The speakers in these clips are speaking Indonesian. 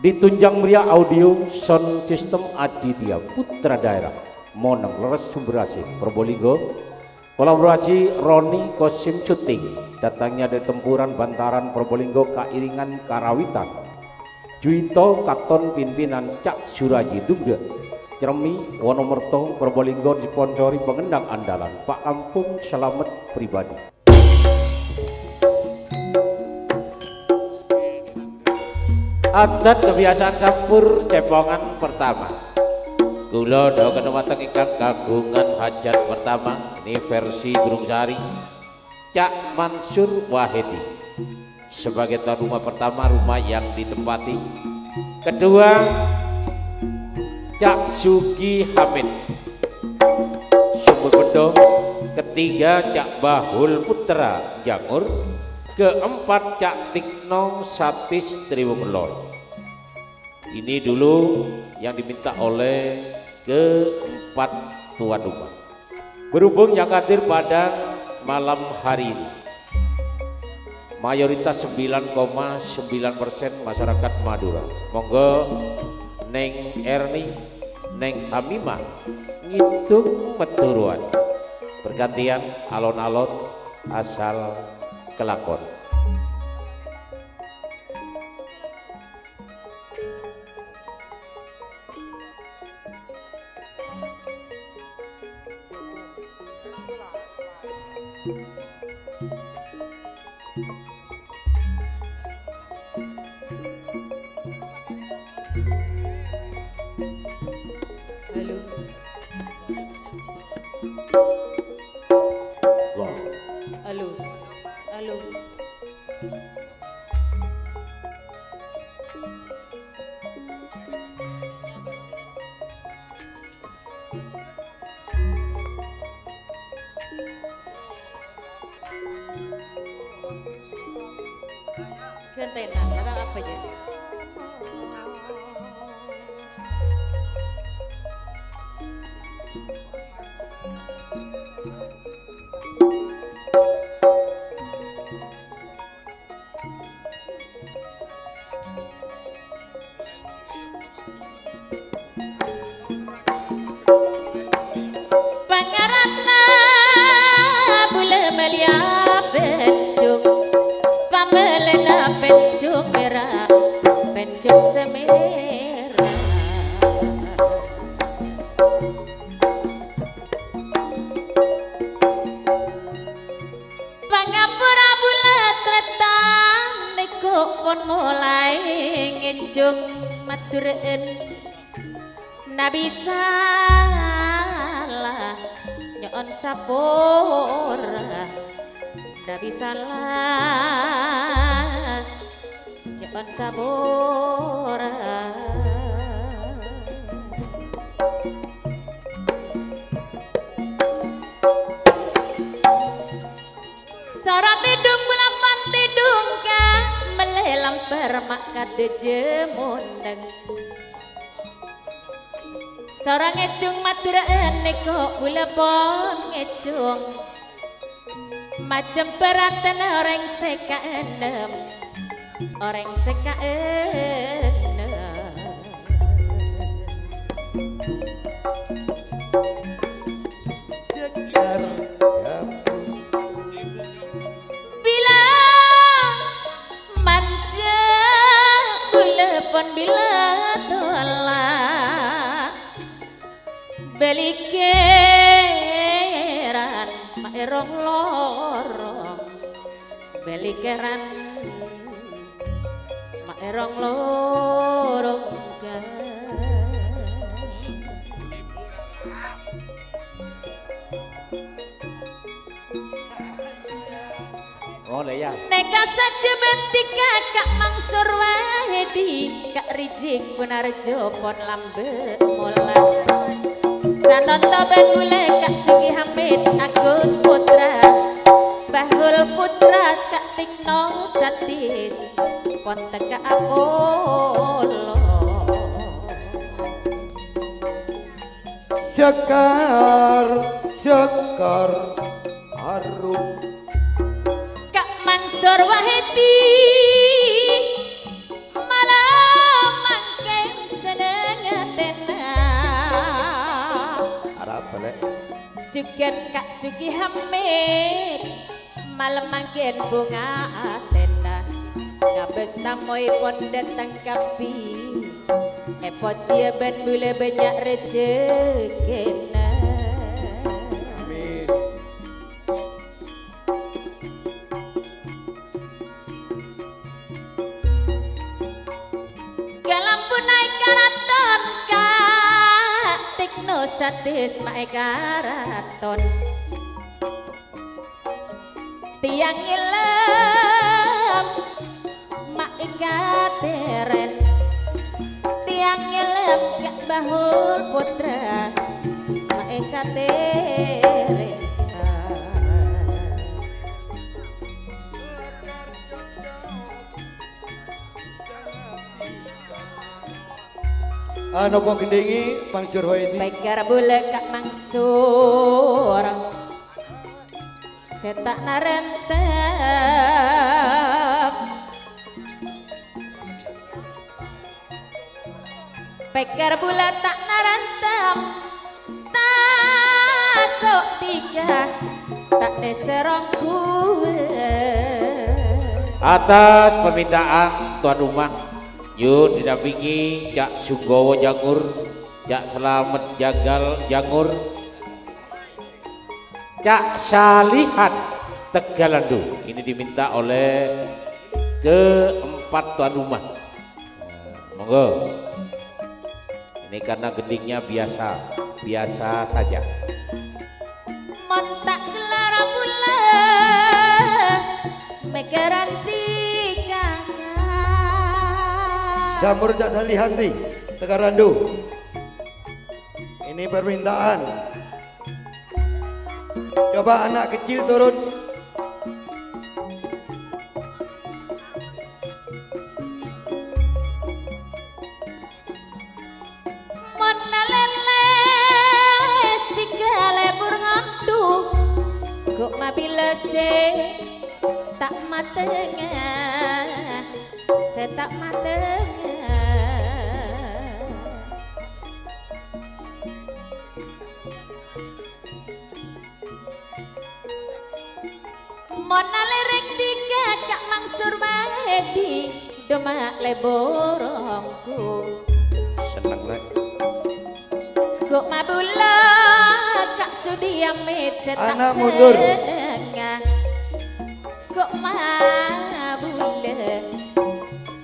Ditunjang meriah audio sound system Aditya Putra Daerah Monang Leres Sumberasi Probolinggo. Kolaborasi Roni Kosim Cuting datangnya dari Tempuran Bantaran Probolinggo Kairingan Karawitan. Juito Katon Pimpinan Cak Suraji Dugda Cermi Wonomerto Probolinggo disponsori pengendang andalan Pak Kampung Selamat Pribadi. Adat kebiasaan campur cepongan pertama. Kula dawaken dumateng ingkang kagungan hajat pertama ini versi Gunung Sari Cak Mansur Wahidi sebagai tuan rumah pertama, rumah yang ditempati. Kedua Cak Sugi Hamid Sumber Bedo. Ketiga Cak Bahul Putra Jangur. Keempat Cak Tikno Satis Triwunglor. Ini dulu yang diminta oleh keempat tuan rumah. Berhubung yang hadir pada malam hari ini mayoritas 9,9% masyarakat Madura. Monggo Neng Erni, Neng Hamimah ngitung meturuan bergantian alon-alon asal kelakon. Halo. Halo. Gantenan, atau apa ya? Mulai nginjung matureen nabi salah nyon sapora nabi salah nyon sapora sorot hidung belapan tidung kan melelam permak kade jemundeng sorang ngecung matureen neko bulapon ngecung macam peratan orang seka enem orang seka enem bila manja bulepon bila tolak belikeran maerong lorong belikeran maerong lorong oleh ya neka saja bentika Kak Mansur Wahidi Kak Rijik Punarjo pon lambe mola Sanonto ben bule Kak Sugi Hamid Agus Putra Bahul Putra Kak Tikno Satis pon teka Apolo Sekar sekar harum Kak Mansur Wahidi malam Jugen Kak Sugi Hamid malam mangkin bunga atena ngabes namoipun datang kapi epot cia ben bule banyak rezekina. Amin. Galampu naik karaton Kak Tekno Satis mae karaton tiang ngelem mak ikateren tiang ngelem Kak Bahul Putra mak ikateren Nopo gendengi Mangsur Hoedi. Baikar bule Kak Mangsur setak narentep Baikar bule tak narentep tak sok tiga tak deserong kue Atas permintaan tuan rumah yuk didampingi Cak Sunggowo Jangur, Cak Selamet Jagal Jangur, Cak Salihan Tegalandu. Ini diminta oleh keempat tuan rumah. Monggo. Ini karena gendingnya biasa saja. Montak gelar bule megaranti Jamur Cak Salihanti Tegarandu. Ini permintaan. Coba anak kecil turun. Monalele sigale burngadu kok mabila se tak matengah se tak matengah Monalering tiga Kak Mangsur Mahedi domak leborongku Seneng lek. kok mabula Kak Sudi Amit setak Anak mundur. setengah kok mabula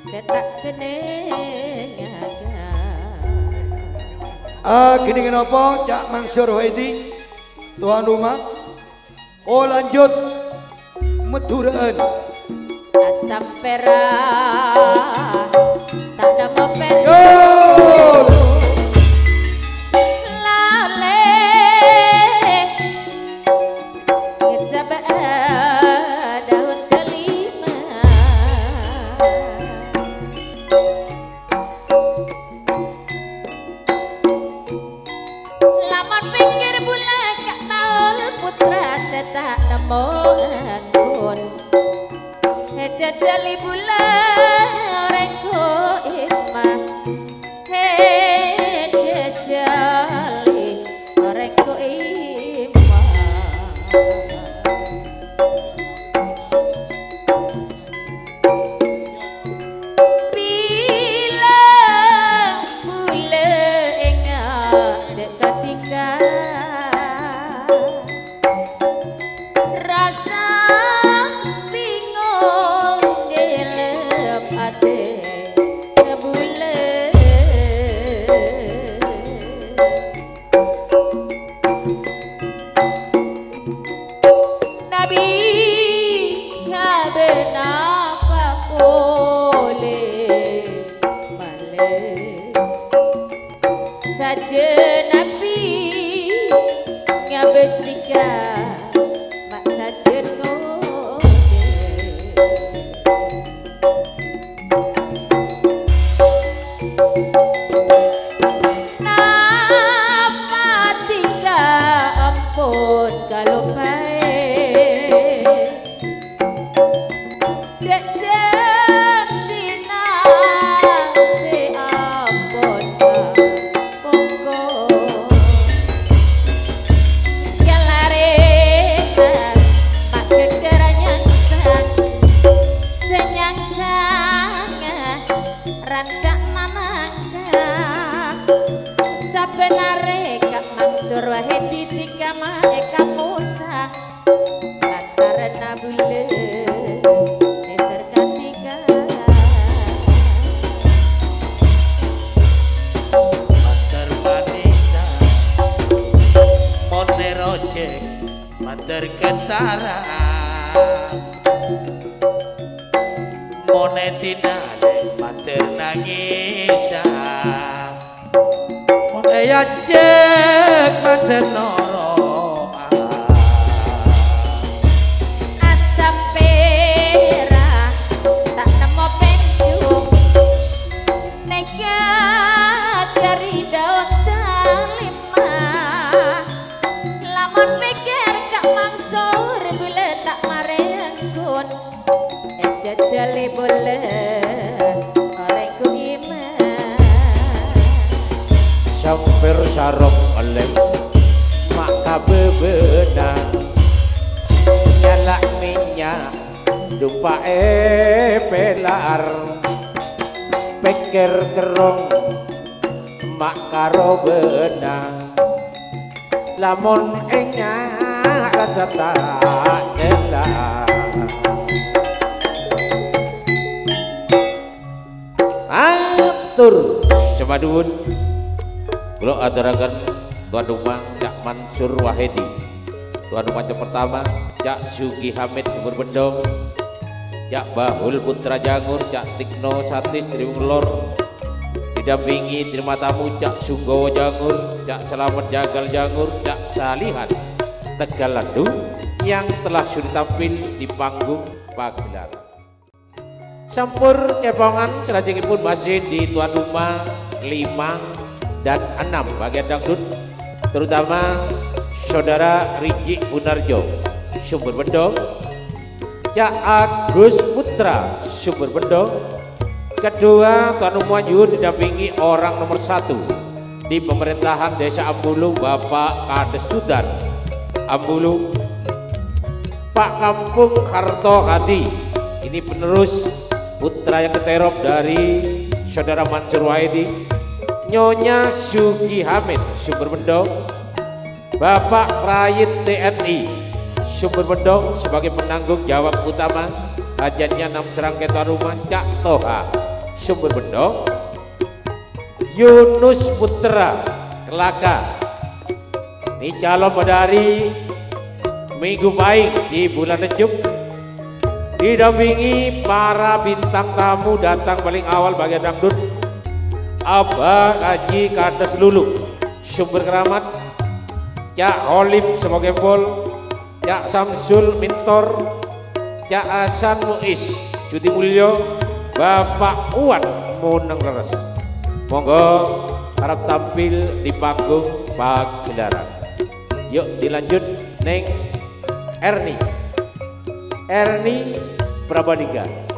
setak senengah Gini kenapa Cak Mansur Hoedi tuan rumah. Oh lanjut meduraan. asam perah tak ada meper Yo! lale kejaba daun kelima laman pikir bula Kak Taul Putra setak nemo angkun jajali bula rengko imah jajali rengko imah bila bula ingat dekat tinggal rasa bingung dalam hati bulan Nabi kenapa boleh balik saja Nabi ngabesika mak saja ngode napa tinggal ampun kalau baik dek jantina se nangka sabenare Kak Mansur wae ditika mae kamusa karena bule eser katika mater wanita mone rojek mater ketara mone tinale mater nangisa mone yajek mater noro asam pera tak nemu penjuk nekat dari daun dalima lamun pikir Kak Mansur bule tak marengkun jajale bole olehku iman Sampir sarok oleh maka bebenang nyalak minyak dupa pelar pikir kerong mak karo benang lamun enyak rasa tak jelas atur semadun kalau aturakan tuan rumah Cak Mansur Wahidi tuan rumah yang pertama Cak Sugi Hamid Jemur Bendong Cak Bahul Putra Jangur Cak Tikno Satis Triwulor didampingi terima tamu Cak Sunggowo Jangur Cak Selamat Jagal Jangur Cak Salihan Tegalandu yang telah sudah tampil di panggung pagelaran sampur kepongan selajengipun masih di tuan rumah 5 dan 6 bagian dangdut terutama saudara Riji Bunarjo Sumber Bendong Cak Agus Putra Sumber Bendong kedua tuan rumah Yun didampingi orang nomor 1 di pemerintahan desa Ambulu Bapak Kades Sudan Ambulu Pak Kampung Karto Hati ini penerus putra yang keterop dari saudara Mansur Wahidi Nyonya Sugi Hamid Sumber Bendong Bapak Prayit TNI Sumber Bendong sebagai penanggung jawab utama hajannya 6 serangkai tuan rumah Cak Toha Sumber Bendong Yunus Putra Kelaka ini calon medali Minggu Baik di bulan Rejuk didampingi para bintang tamu datang paling awal bagian dangdut Abah Haji Kades Lulu Sumber Keramat Cak Holim sebagai pol Cak Samsul Mintor Cak Hasan Muiz Cuti Mulyo Bapak Uwan Muneng Leres monggo harap tampil di panggung pagelaran yuk dilanjut Neng Erni Prabadiga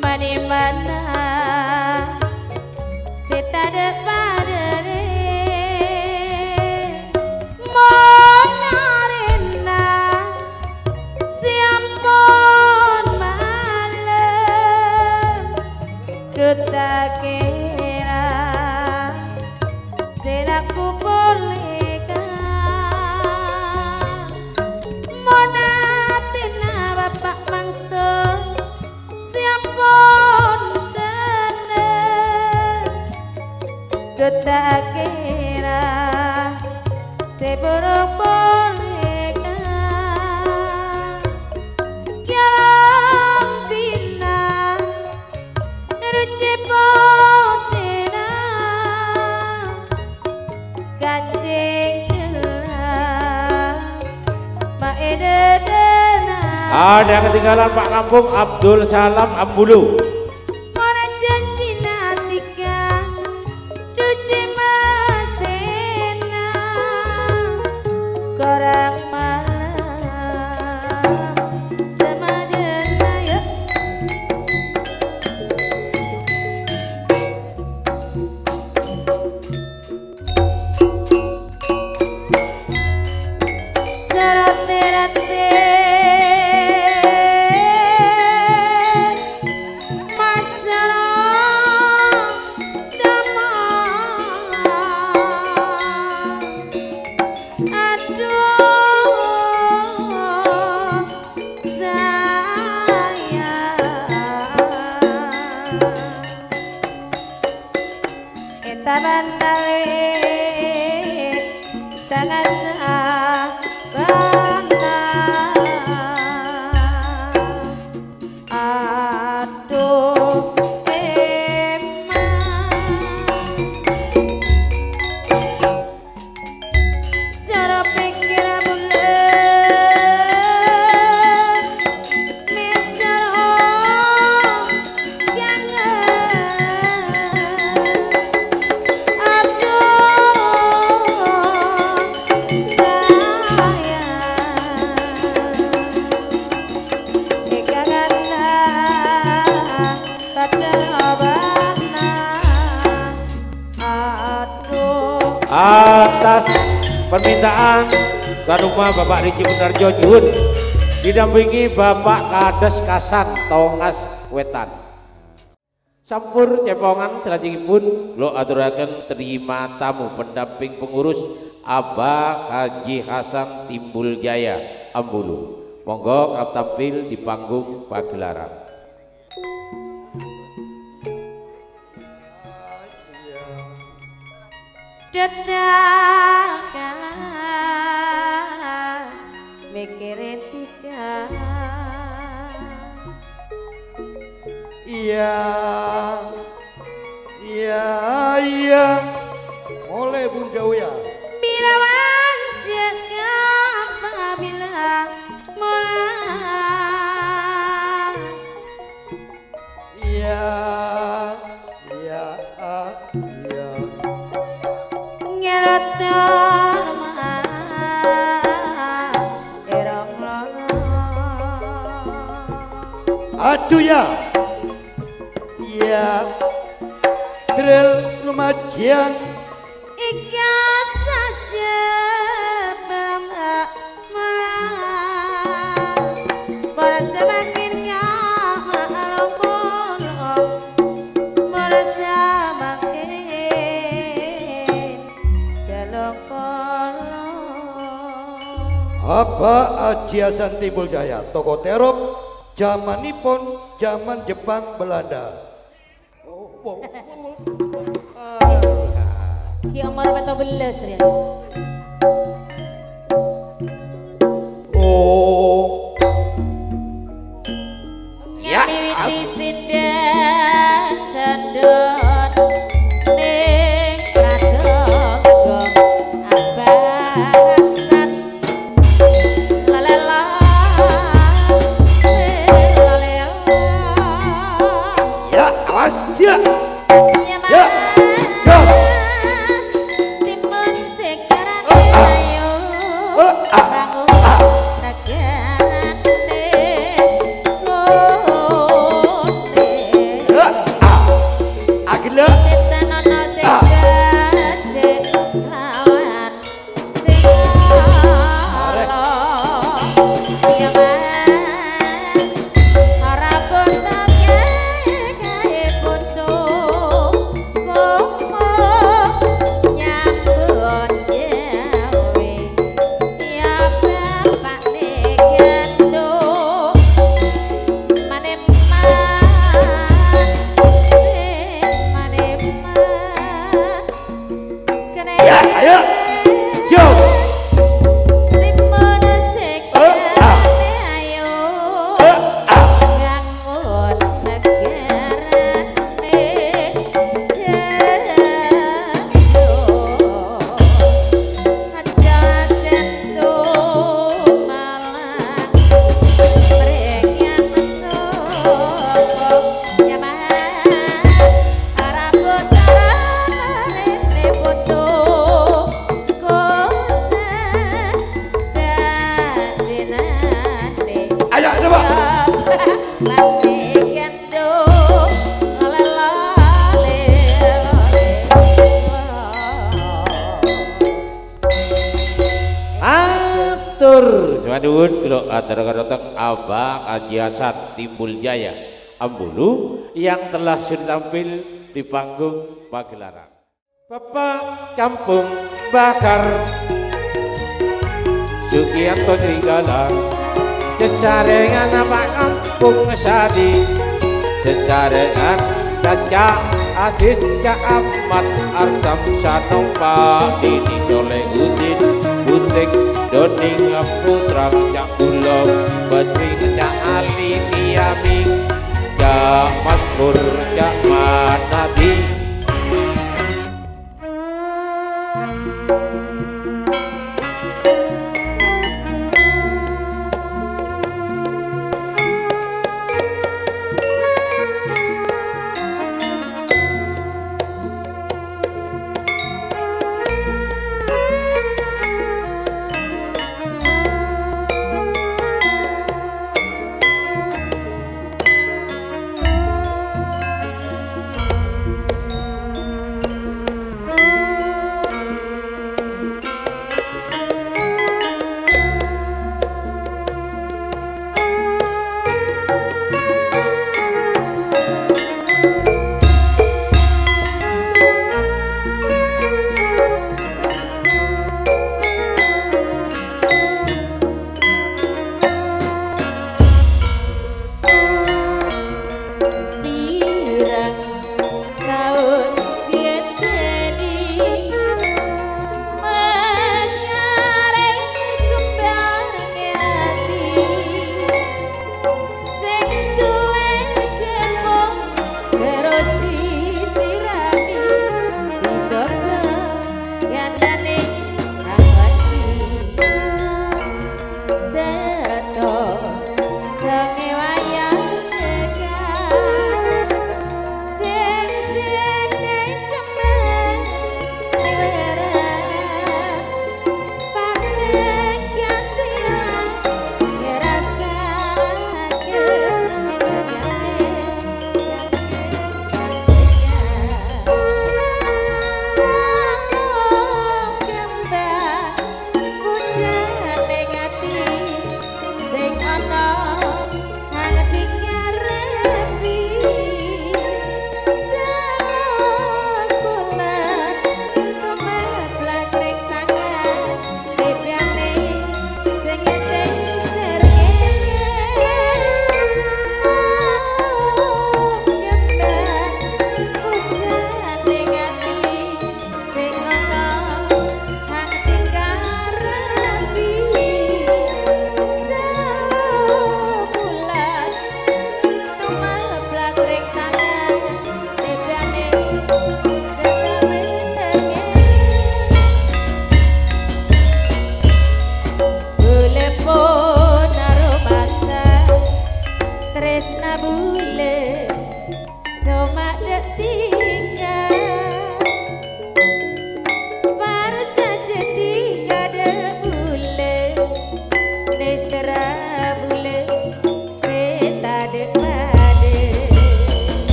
mani mana setada padare monarena siampun malam duta kira seraku bolehkah monatena Bapak Mansur duta kira seburuk bolehkah kialang bina neruci potena kancing jelah maededena ada yang ketinggalan Pak Kampung Abdul Salam Ambulu aduh atas permintaan tuan rumah Bapak Riki Benarjo nyuwun didampingi Bapak Kades Kasan Tongas Wetan. Sampur cepongan salajengipun lo aturaken terima tamu pendamping pengurus Abah Haji Hasan Timbul Jaya Ambulu. Monggo kerap tampil di panggung pagelaran. Dadakan mikirin tidak. Iya, iya, iya. Oleh Bung Jauya. Bila wajah apabila mulai. Iya, iya, iya. Aduh ya, ya, drill lumayan. Ikat saja bangga malam, merasa makin ngomong, merasa makin selokong. Apa Haji Hasan Timbul Jaya, toko terop zamanipun zaman Jepang Belanda. Ki umur beto belas ya. Oh. Ya. Miwiti sinden sendon ning kadang abasan lalela lalela. Ya, awas ya. Ya. Ya. Ya. Timun sekarang ayo bangun nagane ngone. Ya. Agila. Setanono segaje lawan sing ala. Ya mas ora bondo kae bondo komo nyambut gawe ya bapak negando Ya, ayo. Jom. Ayo, coba. Atur Swadun kula atur-atur Abah Haji Hasan Timbul Jaya Ambulu yang telah sudah tampil di panggung pagelaran. Bapak Kampung Bakar Sugianto Trigala sesarengan Bapak Kampung Sadi sesarengan Caca Asis Cak Ahmad Arsam Sanong Pak Dini Soleh Udin Butik Doning Putra Cak Ulo Basri Cak Ali Tiaming Cak Maskur Cak Manadi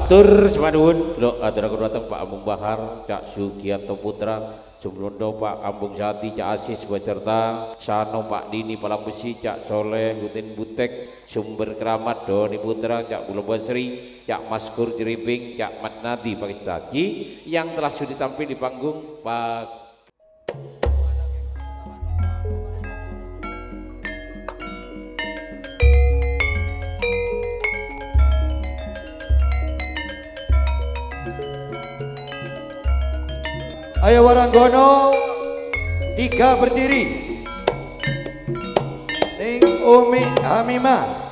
Atur semadun lo atur aku datang Pak Ambung Bahar Cak Sugianto Putra Sumrondo Pak Ambung Sati Cak Asis beserta Sano Pak Dini Palang Besi Cak Soleh Hutin Butek Sumber Keramat Doni Putra Cak Bulo Basri Cak Maskur Jeribing Cak Matnadi Pak Itaji yang telah sudah tampil di panggung Pak Ayo Waranggono, 3 berdiri. Umi Hamimah.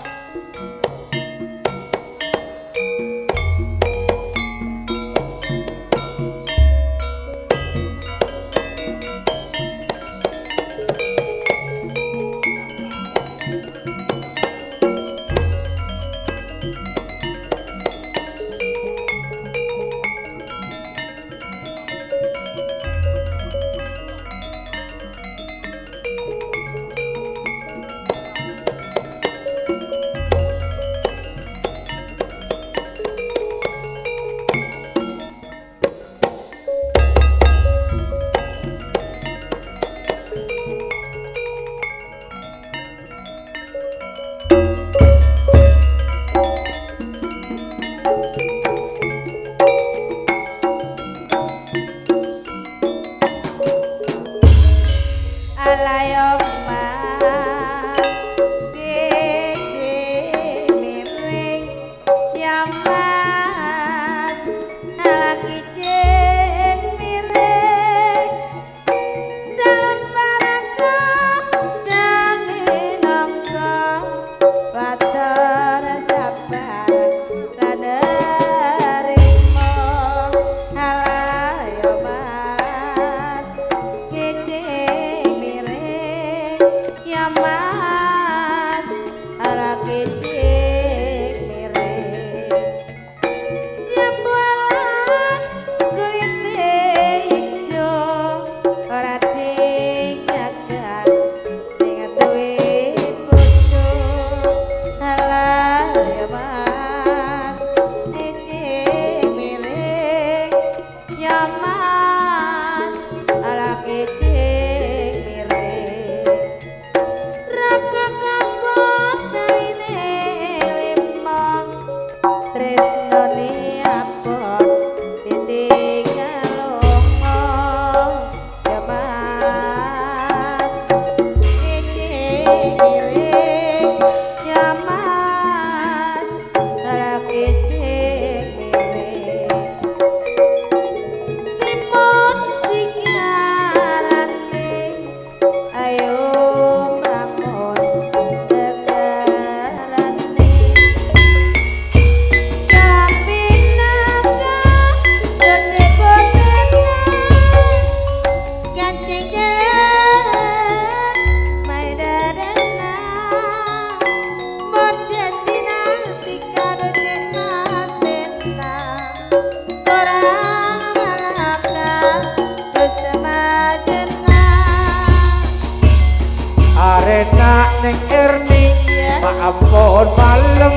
Neng Erni maafon malem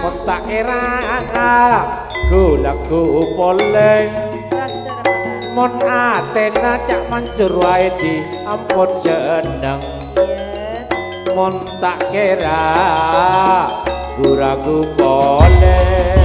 mon tak kira lagu poleng mon Athena cak mancur wae di ampun jeneng mon tak kira ragu poleng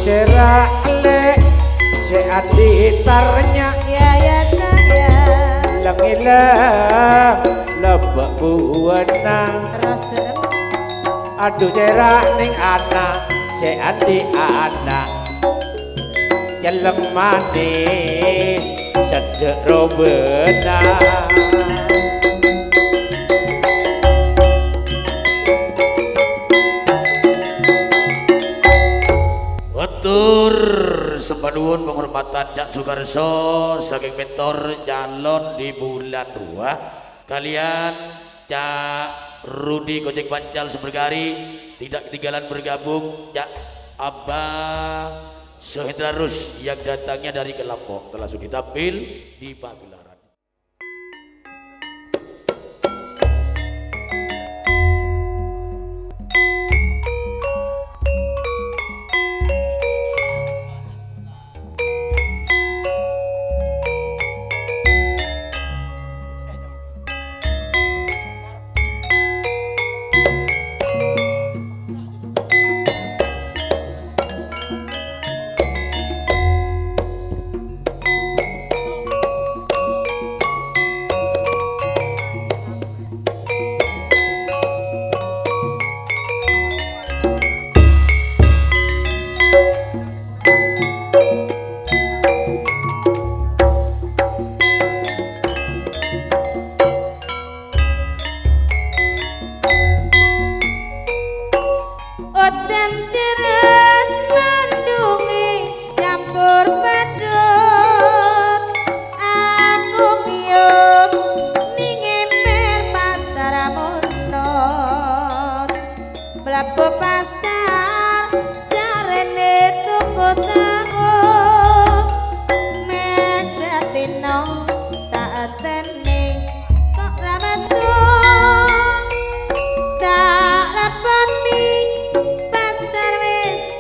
Serak si adi tarnya ya sayang lengilang lebek buwenang aduh serak ning anak si adi anak jeleng manis sedek robenang sepaduhun penghormatan Cak Sukarso saking mentor calon di bulan 2 kalian Cak Rudi Kocek Pancal Sumbergari tidak ketinggalan bergabung Cak Abah Sohendra Rus yang datangnya dari Kelapok telah sudah tampil di pagelaran. Pantiran mandungi campur badut aku ngiyup ning emper pasar monot mlaku pasar jarene tuku tango mesatino tak atene kok ra metu tak laponi pasar wis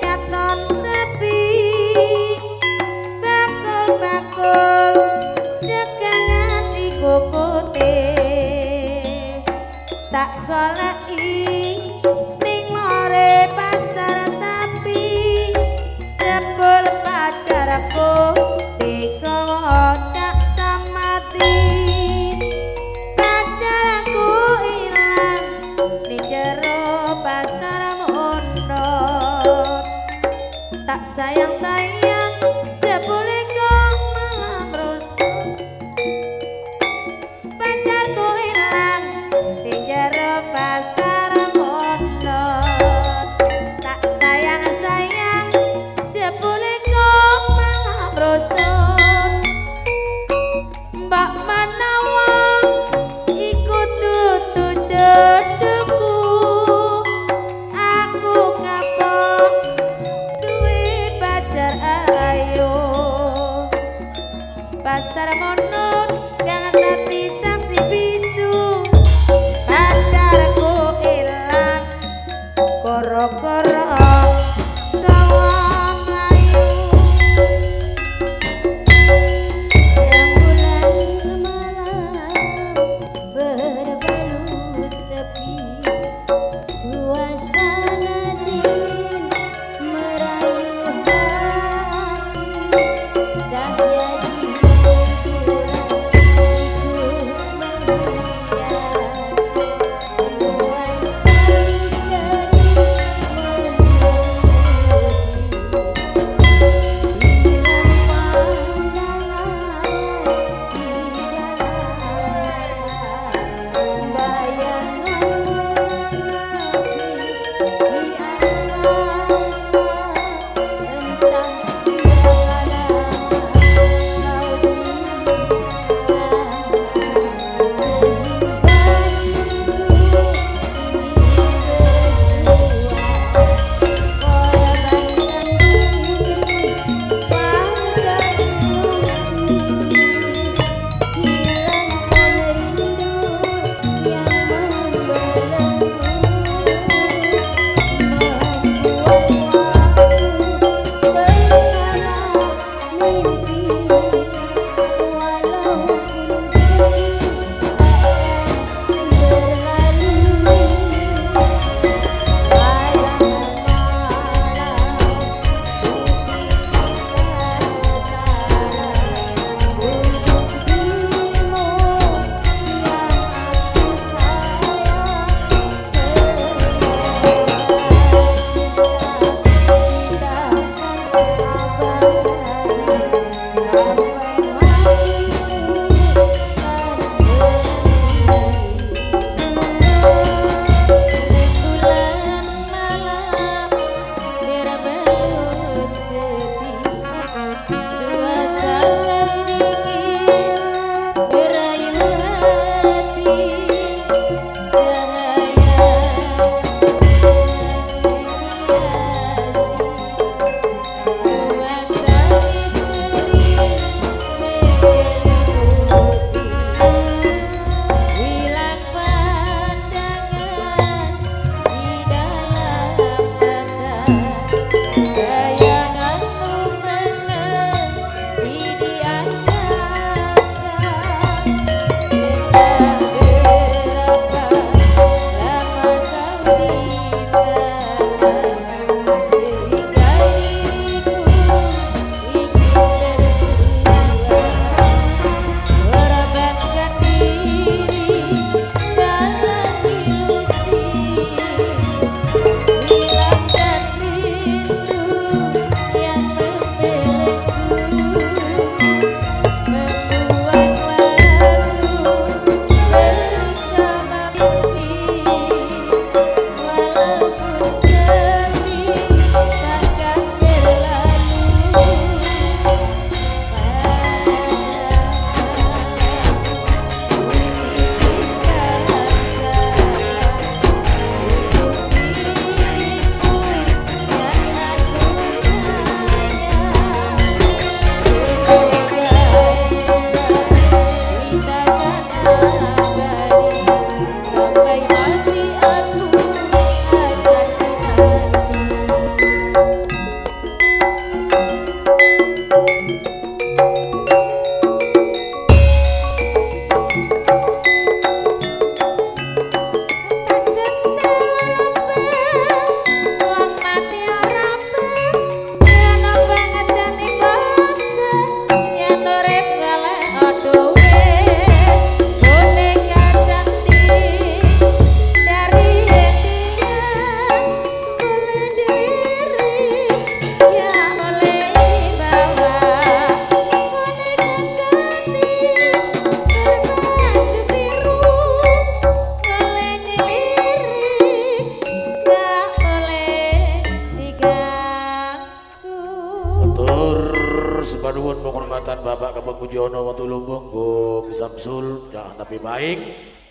paduan penghormatan Bapak Kepengkujono Watu Lumbung, Bung Samsul, Cak Nabi Baik,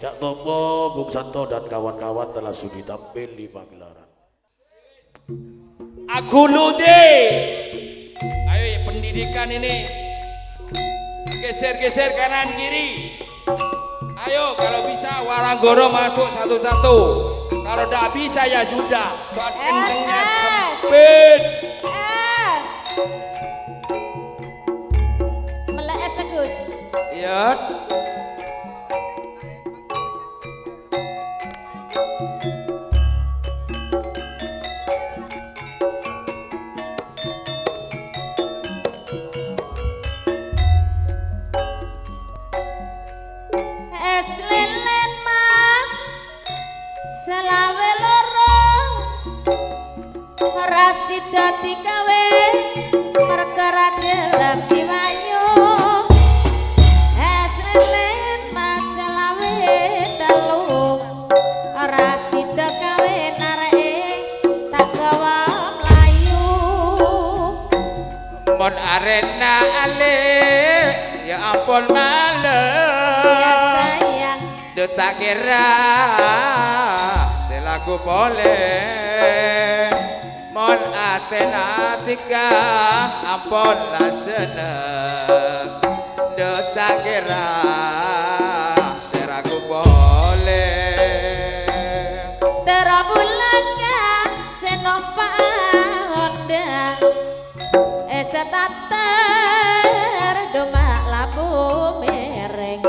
Cak Topo, Bung Santo dan kawan-kawan telah sudi tampil di pagelaran. Aku Lude. Ayo ya, pendidikan ini. Geser-geser kanan kiri. Ayo kalau bisa Waranggoro masuk satu-satu. Kalau tidak bisa ya sudah. Soal kencengnya sempit. Melek es Gus. Iya. Es lelen mas selawe loro ora sida digawe perkara gelem diwayu. Es lelen mas selawe telu ora sida gawe nareke tak gawa mlayu. Mon arena ale ya ampun malam. Ya sayang Tak kira selaku boleh mon Athena tiga ampun lah seneng tak kira selaku boleh terabulaka senompa ondang setater domak labu mereng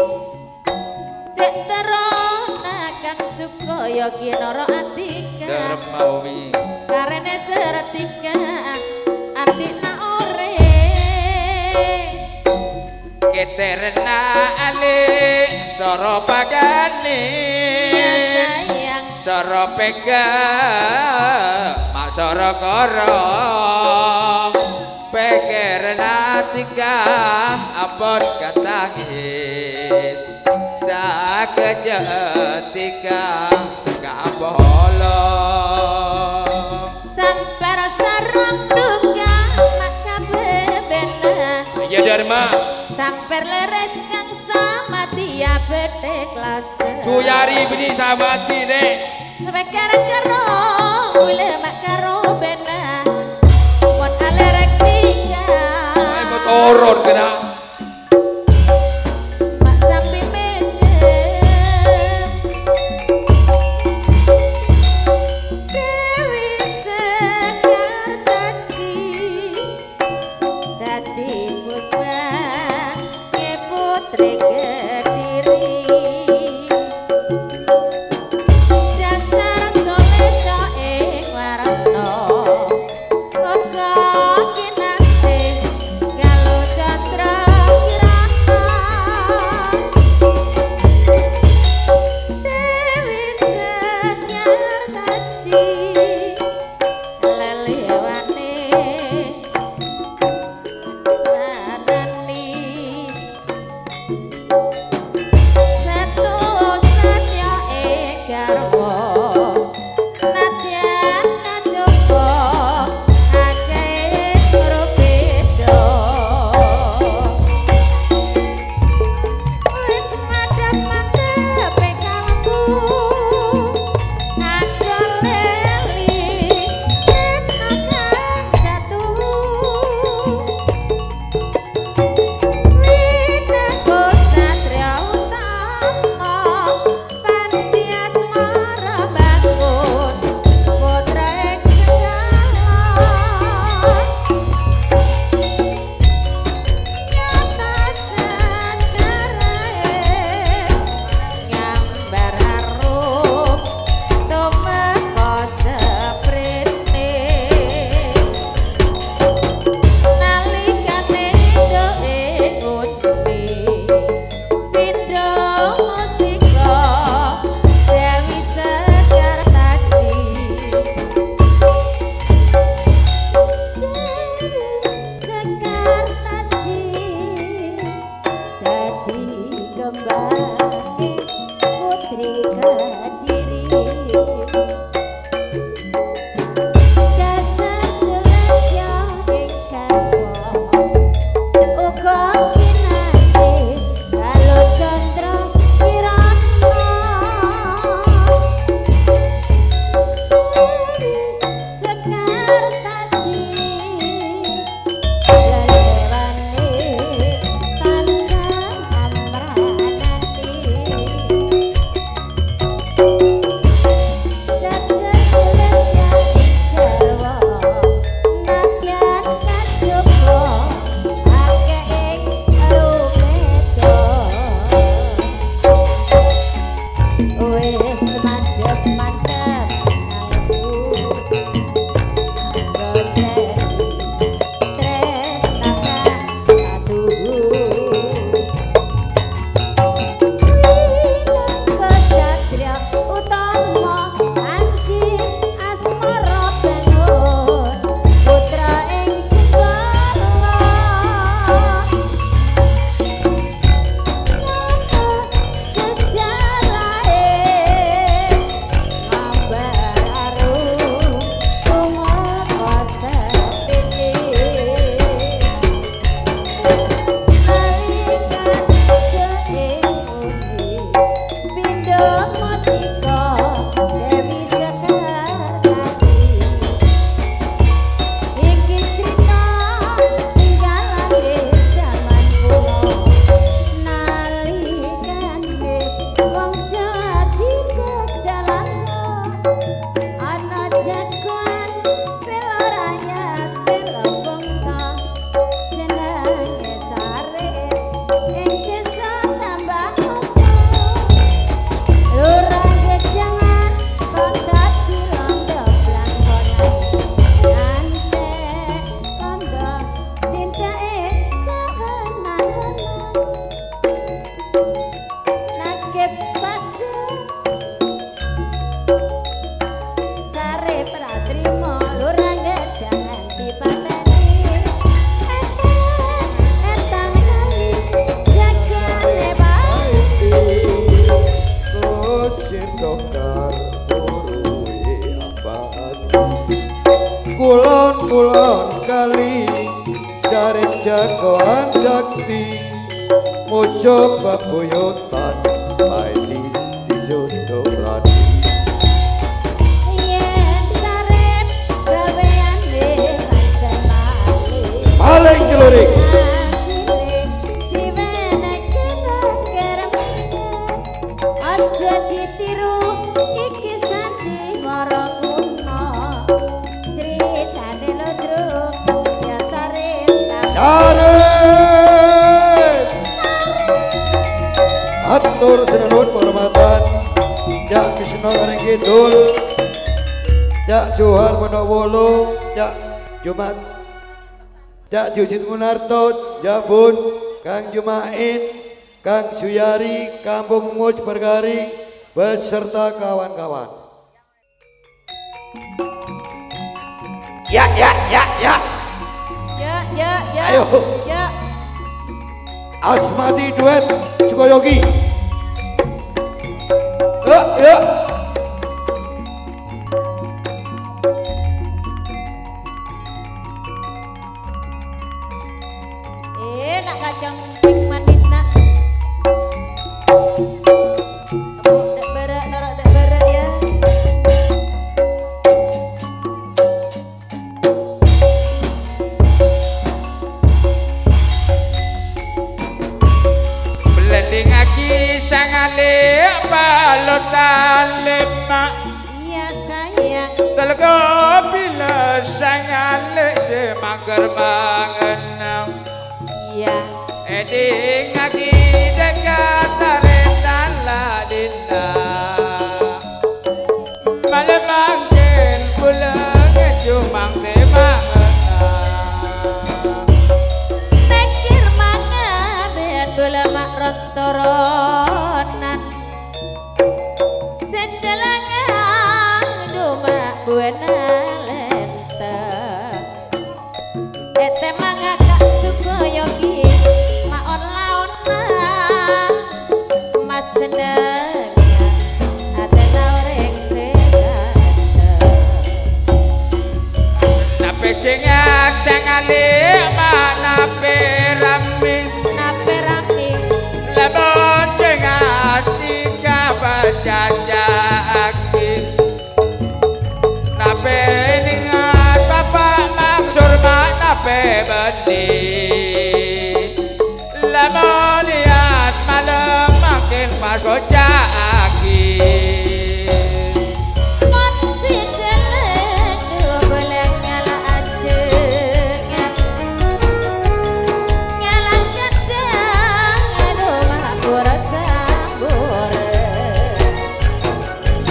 cek terona kang sukoyo kinoro atika dermawi karena seretika artina ore keterna ale soro pagani ya sayang soro pegang mak soro korong pekerna tiga ampun katangis sakejetika kabolong sampai sarung duga maka bebena ya Dharma sampai leres kang sama dia bete kelas Suyari bini samati nek Bekar karo ule makaro bena mon alerek tiga ayo motoron kena mak sampai mesem Dewi sekar taci dadi putra ke putri kediri dasar soleka warna koko kinase galuh candra kulon kali jaring jagoan sakti musuh bebuyutan main di jodoh rani yen sarep gawean pancen maling celurik aja ditiru iki sandi ngoro kuno critane lodro ya sarep Sarip atur sinunut penghormatan Jak Bisno Gareng Kidul Jak Johar Wonowolo Jak Jumat Jak Jujit Munarto Jabun Kang Jumain Kang Suyari Kampung Muj Bergari beserta kawan-kawan. Ya. Ya. Ayo. Ya. Asmati duet Sukoyogi. Ya. Nak kacang pink manis nak. Dek berak ya. Blending aki sangale balutan lemak ya sayang Telgo bila sangale semangker mangenam ya Eding aki dekat taretan ladina Malemangkin pulang cumang temangenam Tekir mangan bola mak rontoronan sendelangan duma buana lenta ete mangga kak Sukoyogi maon laona mas seneng ate naureng segata Nape cengak cengale mana perami nape rami Lemon cengak tiga bacaca aki Nape ningat bapak maksur mak nape bendi Lemon lihat malam makin pas kocak aki mon si jelek dua boleh nyala ajengan nyala jendang aduh mah kurasa bore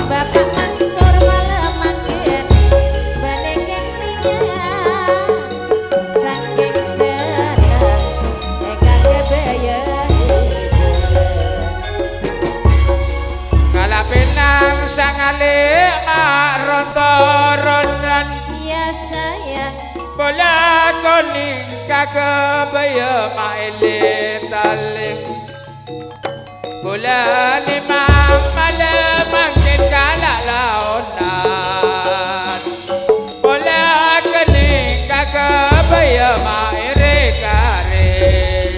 bapak mansur malam makin banengeng minyak saking senang eka kebayang Kalapinang sangale mak rontoronan ya sayang Bola kuning kakebaya maile talim Bola limang malam makin kalak launan Bola kuning kakebaya maire karin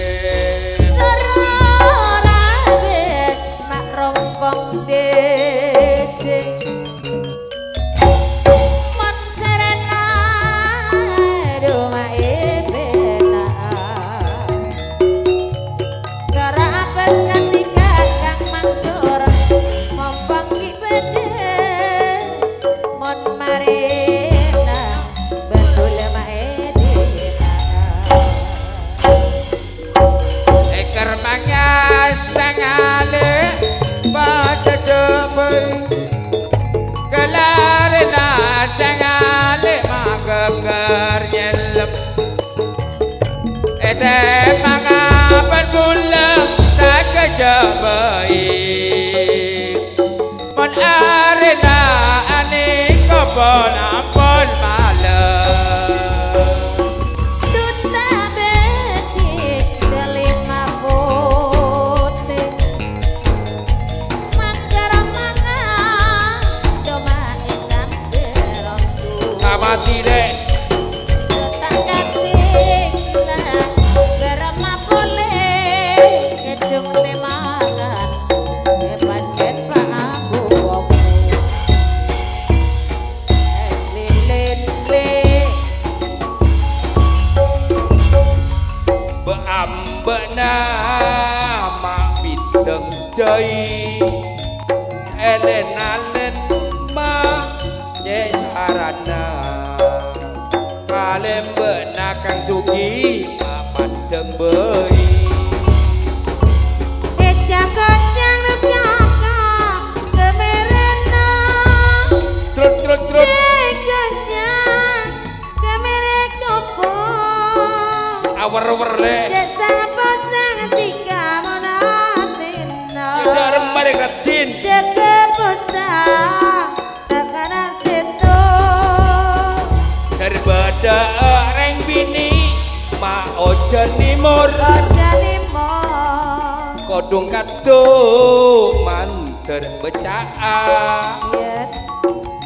Sororabet mak rompong dece mon serena rumah ebena sora apes ketika kang mangsur mompong ibede mon marena betul mak edena Eker mangya sangale baca cepeng Kelarina sangale mageker nyelep Ete mangapan bulan sakejabai Mon arena aning kopon ampun malam Duta beti delima putih Manggar mangan doma inang derongku Sama tidak Benah mak bideng jai elena-len mak ye sarana kalem benah kang sugi mak padeng beui eja kocang rujaka kemerena trut kocang kemerek copo awer-awer le sang posang tika monatina ya remare gratin jaga posang tekanan seto daripada reng bini ma ojo nimur ojanimo kodung kado manter becaa yet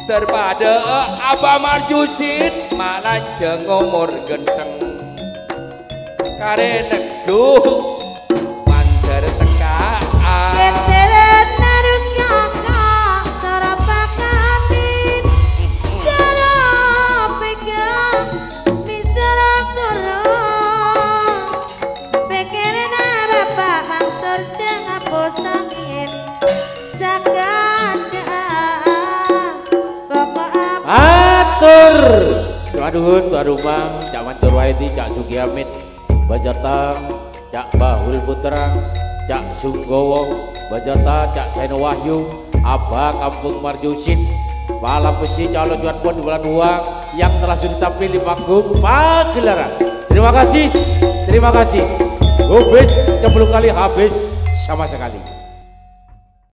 daripada abah marjusit malah jengomor genteng karena duh manter tekaa keteret naruk nyaka sarapakatin sarapika misarakara pekerena bapak mangsur jangan posangin sakaja bapak Atur aduhun tuan rumah Cak Mancur Waidi Cak Sugi Hamid Bajarta Cak Bahul Putra Cak Sunggowo Bajarta Cak Seno Wahyu Abah Kampung Marjusin Malam Besi calon Juan Pon bulan uang yang telah sudah tampil di panggung pagelaran. Terima kasih Gobes 10 kali habis sama sekali.